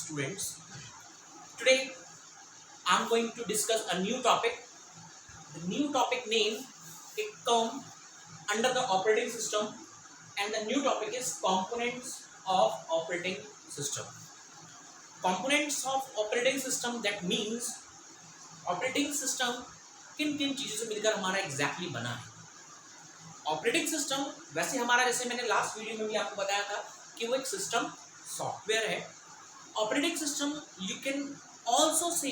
students. Today I'm going to discuss a new topic. The new topic name it come under the operating system, and the new topic is components of operating system. Components of operating system, that means operating system किन किन चीज़ों से मिलकर हमारा exactly बना है। Operating system वैसे हमारा, जैसे मैंने लास्ट वीडियो में भी आपको बताया था कि वो एक सिस्टम सॉफ्टवेयर है। Operating system you can also say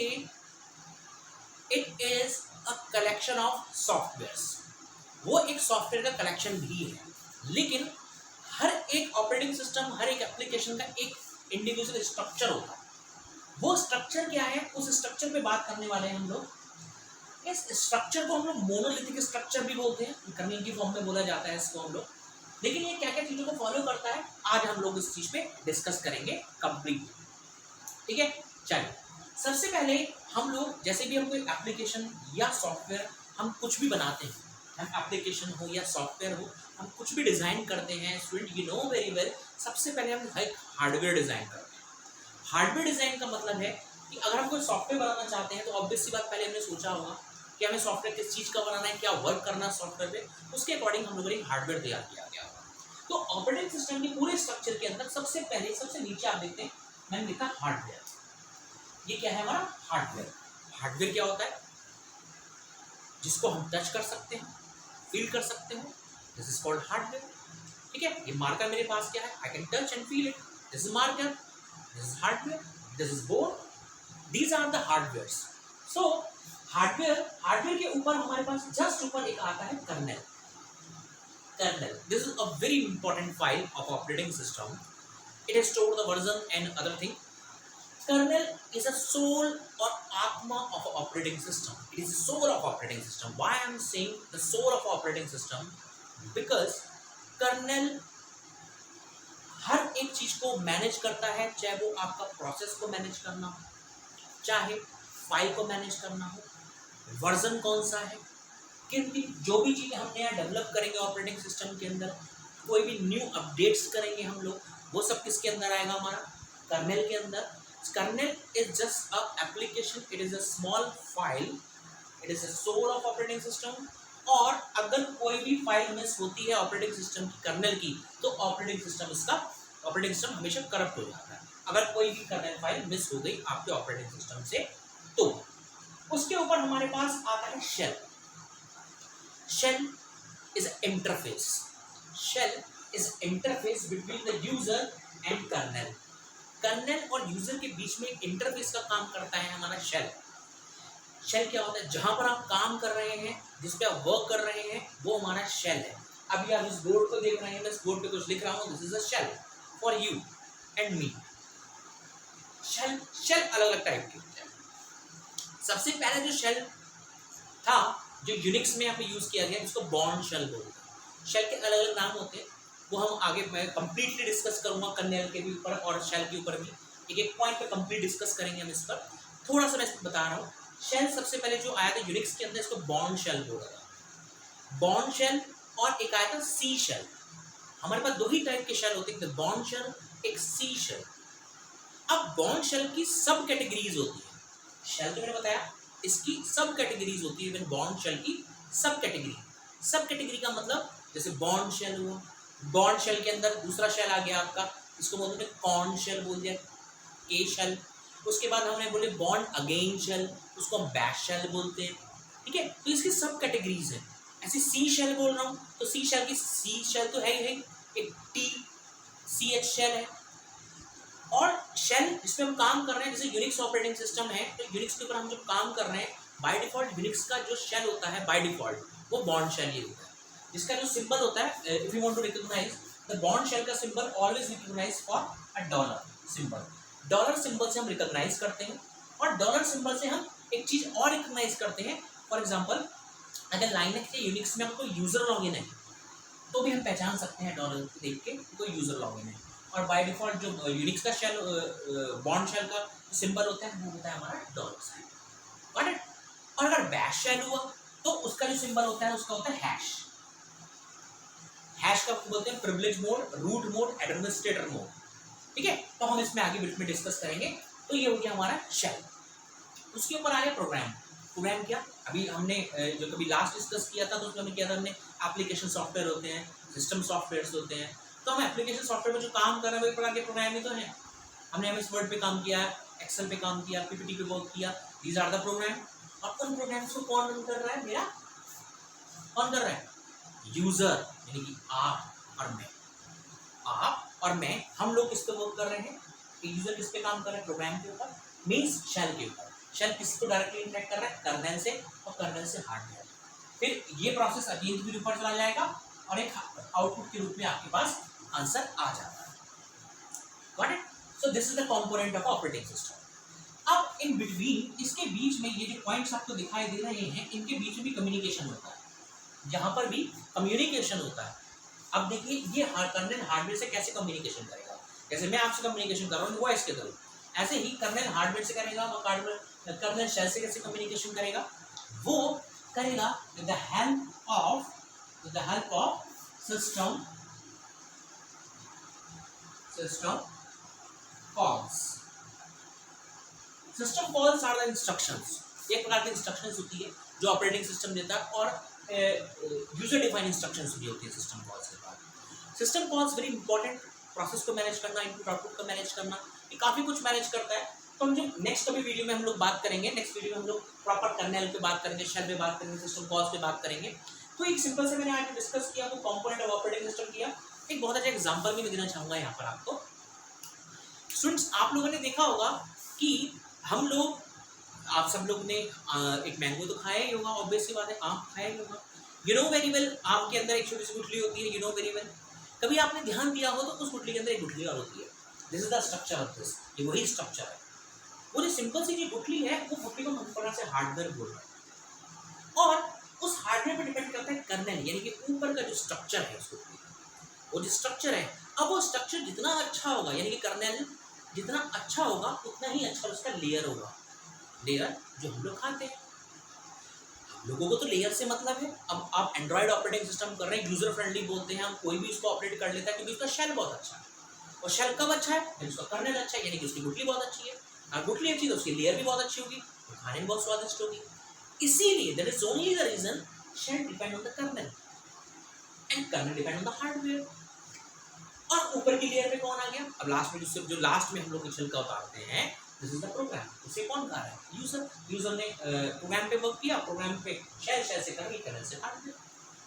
it is a collection of softwares. वो एक सॉफ्टवेयर का कलेक्शन भी है, लेकिन हर एक ऑपरेटिंग सिस्टम, हर एक एप्लीकेशन का एक इंडिविजुअल स्ट्रक्चर होता है। वो स्ट्रक्चर क्या है, उस स्ट्रक्चर पे बात करने वाले हैं हम लोग। इस स्ट्रक्चर को हम लोग मोनोलिथिक स्ट्रक्चर भी बोलते हैं, कन्वर्जन की फॉर्म में बोला जाता है इसको हम लोग। लेकिन ये क्या क्या चीज़ों को फॉलो करता है, आज हम लोग इस चीज़ पे डिस्कस करेंगे कंप्लीट। ठीक है, चलिए सबसे पहले हम लोग, जैसे भी हम कोई एप्लीकेशन या सॉफ्टवेयर हम कुछ भी बनाते हैं, हम एप्लीकेशन हो या सॉफ्टवेयर हो, हम कुछ भी डिज़ाइन करते हैं, student you know very well, सबसे पहले हम एक हार्डवेयर डिज़ाइन करते हैं। हार्डवेयर डिज़ाइन का मतलब है कि अगर हम कोई सॉफ्टवेयर बनाना चाहते हैं तो ऑब्वियस सी बात, पहले हमने सोचा होगा कि हमें सॉफ्टवेयर किस चीज़ का बनाना है, क्या वर्क करना है सॉफ्टवेयर पे, उसके अकॉर्डिंग हम लोगों ने एक हार्डवेयर तैयार किया गया होगा। तो ऑपरेटिंग सिस्टम के पूरे स्ट्रक्चर के अंदर सबसे पहले, सबसे नीचे आप देखते हैं मैंने लिखा हार्डवेयर। ये क्या है हमारा हार्डवेयर। हार्डवेयर क्या होता है, जिसको हम टच कर सकते हैं, फील कर सकते हो, दिस इज कॉल्ड हार्डवेयर। ठीक है, ये मार्कर मेरे पास क्या है, I can touch and feel it, this is marker, this is hardware, this is board, these are the hardwares. So hardware के ऊपर हमारे पास जस्ट ऊपर एक आता है kernel. This is a very important file of operating system. It has stored the version and other thing. Kernel is a soul or atma of operating system. It is the soul of operating system. Why I am saying the soul of operating system? Because kernel हर एक चीज को manage करता है, चाहे वो आपका process को manage करना हो, चाहे फाइल को मैनेज करना हो, वर्जन कौन सा है, किन जो भी चीज़ें हम नया डेवलप करेंगे ऑपरेटिंग सिस्टम के अंदर, कोई भी न्यू अपडेट्स करेंगे हम लोग, वो सब किसके अंदर आएगा, हमारा कर्नेल के अंदर। Kernel is just a application, it is a small file, it is a soul of operating system. और अगर कोई भी फाइल मिस होती है ऑपरेटिंग सिस्टम की, कर्नेल की, तो ऑपरेटिंग सिस्टम हमेशा करप्ट हो जाता है। अगर कोई भी कर्नेल फाइल मिस हो गई आपके ऑपरेटिंग सिस्टम से, तो उसके ऊपर हमारे पास आता है shell. Shell is interface. Shell is interface between the user and kernel. Kernel और यूजर के बीच में इंटरफेस का काम करता है हमारा शेल। शेल क्या होता है, जहां पर आप काम कर रहे हैं, जिस पे आप वर्क कर रहे हैं, वो हमारा शेल है। अभी आप इस बोर्ड को देख रहे हैं, मैं इस बोर्ड पे कुछ लिख रहा हूँ, this is a shell for you and me. Shell अलग अलग टाइप के होते हैं। सबसे पहले जो शेल था, जो यूनिक्स में यहाँ पे यूज किया गया, जिसको बॉर्न शेल बोलते हैं। शेल के अलग अलग नाम होते हैं, वो हम आगे मैं कंप्लीटली डिस्कस करूंगा, कर्नेल के भी ऊपर और शेल के ऊपर भी एक एक पॉइंट पे कंप्लीट डिस्कस करेंगे हम इस पर। थोड़ा सा मैं बता रहा हूँ। शेल सबसे पहले जो आया था यूनिक्स के अंदर, इसको बॉर्न शेल बोला था। बॉर्न शेल और एक आया था सी शेल। हमारे पास दो ही टाइप के शेल होते हैं, एक बॉर्न शेल, एक सी शेल। अब बॉर्न शेल की सब कैटेगरीज होती है। शेल तो मैंने बताया, इसकी सब कैटेगरीज होती है। बॉर्न शेल की सब कैटेगरी का मतलब, जैसे बॉर्न शेल हुआ, बॉर्न शेल के अंदर दूसरा शेल आ गया आपका, इसको बोलते हैं कॉर्न शेल बोल दिया, के शेल। उसके बाद हमने बोले बॉर्न अगेन शेल, उसको हम बैश शेल बोलते हैं। ठीक है, तो इसकी सब कैटेगरीज है। ऐसे सी शेल बोल रहा हूँ तो सी शेल की सी शेल तो है ही है, एक TCH शेल है। और शेल जिसमें हम काम कर रहे हैं, जैसे यूनिक्स ऑपरेटिंग सिस्टम है, तो यूनिक्स के ऊपर हम जो काम कर रहे हैं, बाय डिफॉल्ट यूनिक्स का जो शेल होता है बाय डिफॉल्ट, वो बॉर्न शेल ही होता है। जिसका जो सिंबल होता है, if you want to recognize the Bourne shell का symbol, always recognize for a dollar symbol. Dollar symbol से हम रिकॉग्नाइज करते हैं, और डॉलर सिंबल से हम एक चीज और रिकॉग्नाइज करते हैं। फॉर एग्जांपल, अगर लाइनक्स या यूनिक्स में हमको यूजर लॉगिन है, तो भी हम पहचान सकते हैं डॉलर को देख के कोई यूजर लॉगिन है। और बाय डिफॉल्ट जो यूनिक्स का शेल, बॉर्न शेल का सिंबल होता है, वो होता है हमारा डॉलर साइन। Got it. और अगर बैश शेल हुआ, तो उसका जो सिंबल होता है, उसका होता है हैश। हैश का बोलते हैं privilege mode, root mode, administrator mode. ठीक है, तो हम इसमें आगे बीच में डिस्कस करेंगे। तो ये हो गया हमारा शेल। उसके ऊपर आ गया प्रोग्राम। प्रोग्राम क्या, अभी हमने जो कभी लास्ट डिस्कस किया था तो उसमें हमने किया था, हमने एप्लीकेशन सॉफ्टवेयर होते हैं, सिस्टम सॉफ्टवेयर होते हैं, तो हम एप्लीकेशन सॉफ्टवेयर में जो काम कर रहे हैं वही प्रकार के प्रोग्राम ही तो है। हमने एमएस वर्ड पे काम किया, एक्सेल पे काम किया, पीपीटी पे वर्क किया, दीज आर द प्रोग्राम। और उन प्रोग्राम्स को कौन रन कर रहा है, मेरा कौन कर रहा है, यूजर, यानी कि आप और मैं। आप और मैं, हम लोग किस पे वर्क कर रहे हैं, यूजर किस पे काम कर रहा है, प्रोग्राम के ऊपर, मीन्स शेल के ऊपर। शेल किसको डायरेक्टली इंटरेक्ट कर रहा है, कर्नेल से, और कर्नेल से हार्डवेयर। फिर ये प्रोसेस अगेन भी ऊपर चला जाएगा और एक आउटपुट के रूप में आपके पास आंसर आ जाता है। Got it? So this is the component of operating system. अब इन बिटवीन, इसके बीच में ये जो पॉइंट्स आपको दिखाई दे रहे हैं, इनके बीच में भी कम्युनिकेशन होता है, यहाँ पर भी कम्युनिकेशन होता है। अब देखिए ये कर्नेल हार्डवेयर से कैसे कम्युनिकेशन करेगा, जैसे मैं आपसे कम्युनिकेशन कर रहा हूँ वॉइस के थ्रू, ऐसे ही कर्नेल हार्डवेयर से करेगा, और कर्नेल शेल से कैसे कम्युनिकेशन करेगा, वो करेगा with the help of system calls. System calls are the instructions, एक प्रकार की इंस्ट्रक्शंस होती है जो ऑपरेटिंग सिस्टम देता है, और यूजर डिफाइंड इंस्ट्रक्शंस भी होती है सिस्टम कॉल्स के बाद। System calls very important, process को मैनेज करना, इनपुट आउटपुट को मैनेज करना, ये काफ़ी कुछ मैनेज करता है। तो हम जो नेक्स्ट कभी वीडियो में हम लोग बात करेंगे, नेक्स्ट वीडियो में हम लोग प्रॉपर कर्नेल पे बात करेंगे, शेल पे बात करेंगे, सिस्टम कॉल्स पे बात करेंगे। तो एक सिंपल से मैंने आज डिस्कस किया, वो कंपोनेंट ऑफ ऑपरेटिंग सिस्टम किया। एक बहुत अच्छा एग्जांपल भी मैं देना चाहूँगा यहाँ पर आपको। स्टूडेंट्स, आप लोगों ने देखा होगा कि हम लोग, आप सब लोग ने एक मैंगो तो खाया ही होगा, ऑब्वियस सी बात है, आम खाया ही होगा। यू नो वेरी वेल, आम के अंदर एक छोटी सी गुठली होती है, यू नो वेरी वेल। कभी आपने ध्यान दिया हो तो उस गुठली के अंदर एक गुठली और होती है। This is the structure of this, ये वही स्ट्रक्चर है। वो जो सिंपल सी जो गुठली है, वो गुठली को हम प्रकार से हार्डवेयर बोल रहे हैं, और उस हार्डवेयर पर डिपेंड करता है कर्नेल, यानी कि ऊपर का जो स्ट्रक्चर है उस गुठली का, वो जो स्ट्रक्चर है। अब वो स्ट्रक्चर जितना अच्छा होगा, यानी कि कर्नेल जितना अच्छा होगा, उतना ही अच्छा उसका लेयर होगा। लेयर जो हम लोग खाते हैं, लोगों को तो लेयर से मतलब है। अब आप एंड्रॉइड ऑपरेटिंग सिस्टम कर रहे हैं, यूजर फ्रेंडली बोलते हैं, हम कोई भी उसको ऑपरेट कर लेता है क्योंकि उसका शेल बहुत अच्छा है। और शेल कब अच्छा है, जब उसका कर्नेल अच्छा है, यानी कि उसकी गुठली बहुत अच्छी है। और गुठली अच्छी तो उसकी लेयर भी बहुत अच्छी होगी, तो खाने में बहुत स्वादिष्ट होगी। इसीलिए that is only the reason shell depend on the kernel and kernel depend on the hardware. और ऊपर की लेयर पे कौन आ गया, अब लास्ट में जो लास्ट में हम लोग छिलका उतारते हैं, दिस इज द प्रोग्राम। उसे कौन कर रहा है, यूजर। यूजर ने प्रोग्राम पे वर्क किया, प्रोग्राम पे शेल से करके कर्नेल से हार्डवेयर।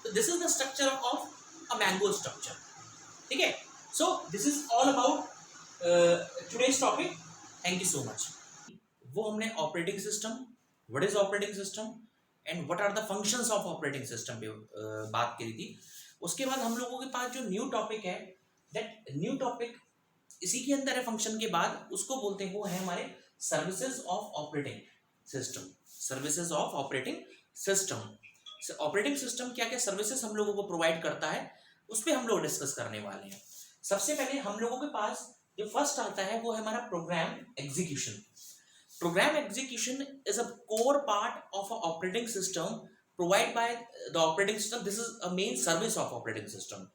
तो this is the structure of a mango structure. ठीक है, so this is all about today's topic. Thank you so much. वो हमने operating system, what is operating system and what are the functions of operating system पे बात करी थी। उसके बाद हम लोगों के पास जो न्यू टॉपिक है, दैट न्यू टॉपिक इसी के अंदर है, फंक्शन के बाद, उसको बोलते हैं, वो है हमारे services of operating system. Services of operating system. Operating system क्या क्या सर्विसेज हम लोगों को प्रोवाइड करता है, उस पर हम लोग डिस्कस करने वाले हैं। सबसे पहले हम लोगों के पास जो फर्स्ट आता है वो है हमारा program execution. Program execution is a core part of a operating system provide by the operating system. This is a main service of operating system.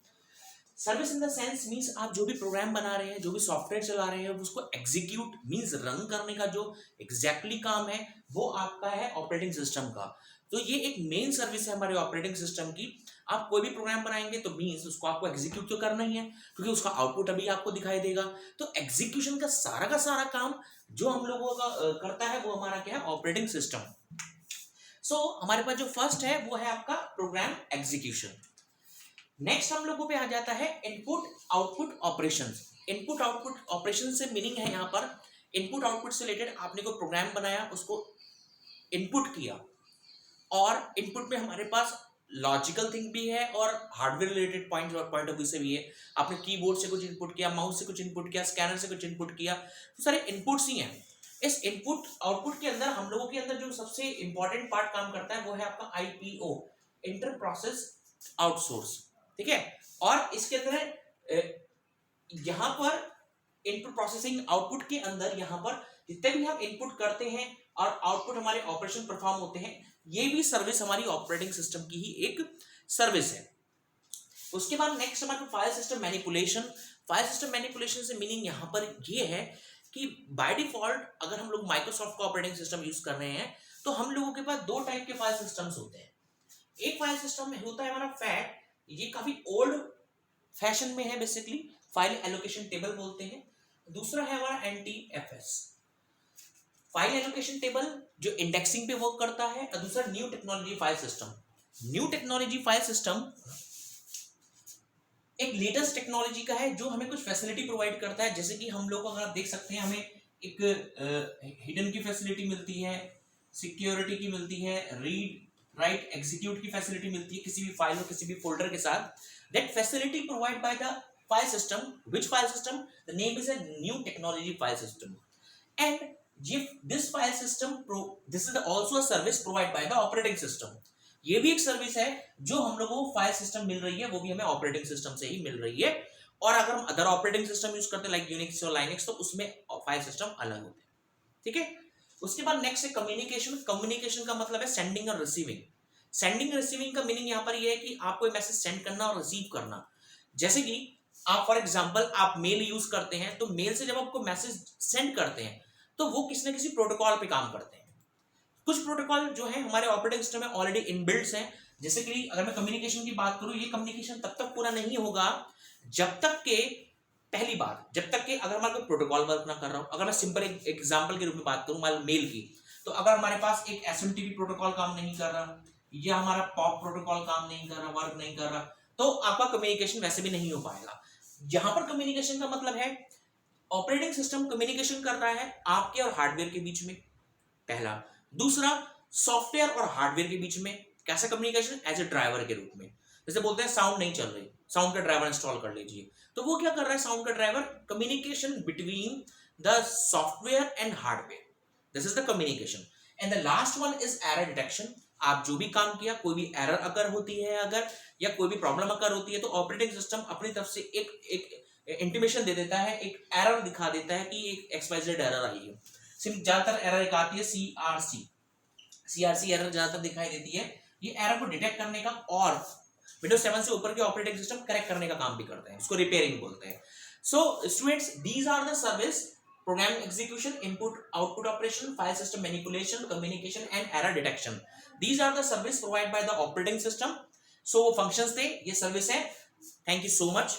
Service in the sense means आप जो भी programme बना रहे हैं, जो भी software चला रहे हैं, उसको एग्जीक्यूट मीन्स रन करने का जो एग्जैक्टली काम है, वो आपका है ऑपरेटिंग सिस्टम का। तो ये एक मेन सर्विस है हमारे ऑपरेटिंग सिस्टम की। आप कोई भी प्रोग्राम बनाएंगे तो मीन्स उसको आपको एग्जीक्यूट तो करना ही है, क्योंकि उसका आउटपुट अभी आपको दिखाई देगा। तो एग्जीक्यूशन का सारा काम जो हम लोगों का करता है, वो हमारा क्या है, ऑपरेटिंग सिस्टम। सो हमारे पास जो फर्स्ट है वो है आपका प्रोग्राम एग्जीक्यूशन। नेक्स्ट हम लोगों पे आ जाता है input output operations. Input output operation से मीनिंग है यहाँ पर इनपुट आउटपुट से रिलेटेड, आपने कोई प्रोग्राम बनाया, उसको इनपुट किया, और इनपुट में हमारे पास लॉजिकल थिंग भी है और hardware related point of view से भी है। आपने कीबोर्ड से कुछ इनपुट किया, माउस से कुछ इनपुट किया, स्कैनर से कुछ इनपुट किया, तो सारे इनपुट्स ही हैं। इस इनपुट आउटपुट के अंदर हम लोगों के अंदर जो सबसे इंपॉर्टेंट पार्ट काम करता है वो है आपका आईपीओ, इंटर प्रोसेस आउटसोर्स। ठीक है, और इसके अंदर यहाँ पर इनपुट प्रोसेसिंग आउटपुट के अंदर यहाँ पर जितने भी हम इनपुट करते हैं और आउटपुट हमारे ऑपरेशन परफॉर्म होते हैं, ये भी सर्विस हमारी ऑपरेटिंग सिस्टम की ही एक सर्विस है। उसके बाद नेक्स्ट हमारे file system manipulation. File system manipulation से मीनिंग यहाँ पर ये है कि बाय डिफॉल्ट अगर हम लोग माइक्रोसॉफ्ट का ऑपरेटिंग सिस्टम यूज कर रहे हैं तो हम लोगों के पास दो टाइप के फाइल सिस्टम्स होते हैं। एक फाइल सिस्टम में होता है हमारा फैट, ये काफी ओल्ड फैशन में है, बेसिकली फाइल एलोकेशन टेबल बोलते हैं। दूसरा है हमारा NTFS, फाइल एलोकेशन टेबल जो इंडेक्सिंग पे वर्क करता है, और दूसरा new technology file system. New technology file system एक लेटेस्ट टेक्नोलॉजी का है जो हमें कुछ फैसिलिटी प्रोवाइड करता है, जैसे कि हम लोग अगर आप देख सकते हैं हमें एक हिडन की फैसिलिटी मिलती है, सिक्योरिटी की मिलती है, रीड राइट एग्जीक्यूट की फैसिलिटी मिलती है किसी भी फाइल और किसी भी फोल्डर के साथ। That facility provide by the file system, which file system, the name is a new technology file system. And this file system this is also a service provided by the operating system। ये भी एक service है जो हम लोगों को file system मिल रही है, वो भी हमें ऑपरेटिंग सिस्टम से ही मिल रही है। और अगर हम अदर ऑपरेटिंग सिस्टम यूज करते हैं लाइक यूनिक्स और लाइनक्स, तो उसमें फाइल सिस्टम अलग होते हैं, ठीक है। उसके बाद नेक्स्ट है कम्युनिकेशन। कम्युनिकेशन का मतलब है सेंडिंग और रिसीविंग। सेंडिंग रिसीविंग का मीनिंग यहाँ पर ये है कि आपको एक मैसेज सेंड करना और रिसीव करना। जैसे कि आप फॉर एग्जाम्पल आप मेल यूज करते हैं, तो मेल से जब आपको मैसेज सेंड करते हैं तो वो किसी न किसी प्रोटोकॉल पे काम करते हैं। कुछ प्रोटोकॉल जो है हमारे ऑपरेटिंग सिस्टम में ऑलरेडी इनबिल्ट हैं। जैसे कि अगर मैं कम्युनिकेशन की बात करूं, ये कम्युनिकेशन तब तक पूरा नहीं होगा जब तक के पहली बात, जब तक के अगर हमारा कोई प्रोटोकॉल वर्क ना कर रहा हूं। अगर मैं सिंपल एक एग्जांपल के रूप में बात करूं मेल की, तो अगर हमारे पास एक SMTP प्रोटोकॉल काम नहीं कर रहा या हमारा POP प्रोटोकॉल काम नहीं कर रहा, वर्क नहीं कर रहा, तो आपका कम्युनिकेशन वैसे भी नहीं हो पाएगा। यहां पर कम्युनिकेशन का मतलब है ऑपरेटिंग सिस्टम कम्युनिकेशन कर रहा है आपके और हार्डवेयर के बीच में, पहला। दूसरा, सॉफ्टवेयर और हार्डवेयर के बीच में कैसा कम्युनिकेशन, एज ए ड्राइवर के रूप में। जैसे बोलते हैं साउंड नहीं चल रही, साउंड का ड्राइवर इंस्टॉल कर लीजिए, तो वो क्या कर रहा है साउंड का driver, communication between the software and hardware, this is the communication. And the last one is error detection. आप जो भी काम किया, कोई भी एरर अगर होती है अगर, या कोई भी प्रॉब्लम अगर होती है, तो ऑपरेटिंग सिस्टम अपनी तरफ से एक इंटीमेशन दे देता है, एक एरर दिखा देता है कि एक XYZ एरर आई है। सिर्फ ज्यादातर एरर एक आती है CRC एरर ज्यादातर दिखाई देती है। ये एरर को डिटेक्ट करने का और विंडोज 7 से ऊपर के ऑपरेटिंग सिस्टम करेक्ट करने का काम भी करते हैं, इसको रिपेयरिंग बोलते हैं। So students, these are the service: program execution, input output operation, file system manipulation, communication and error detection. These are the service provide by the operating system. So वो फंक्शंस थे, ये सर्विस है। Thank you so much.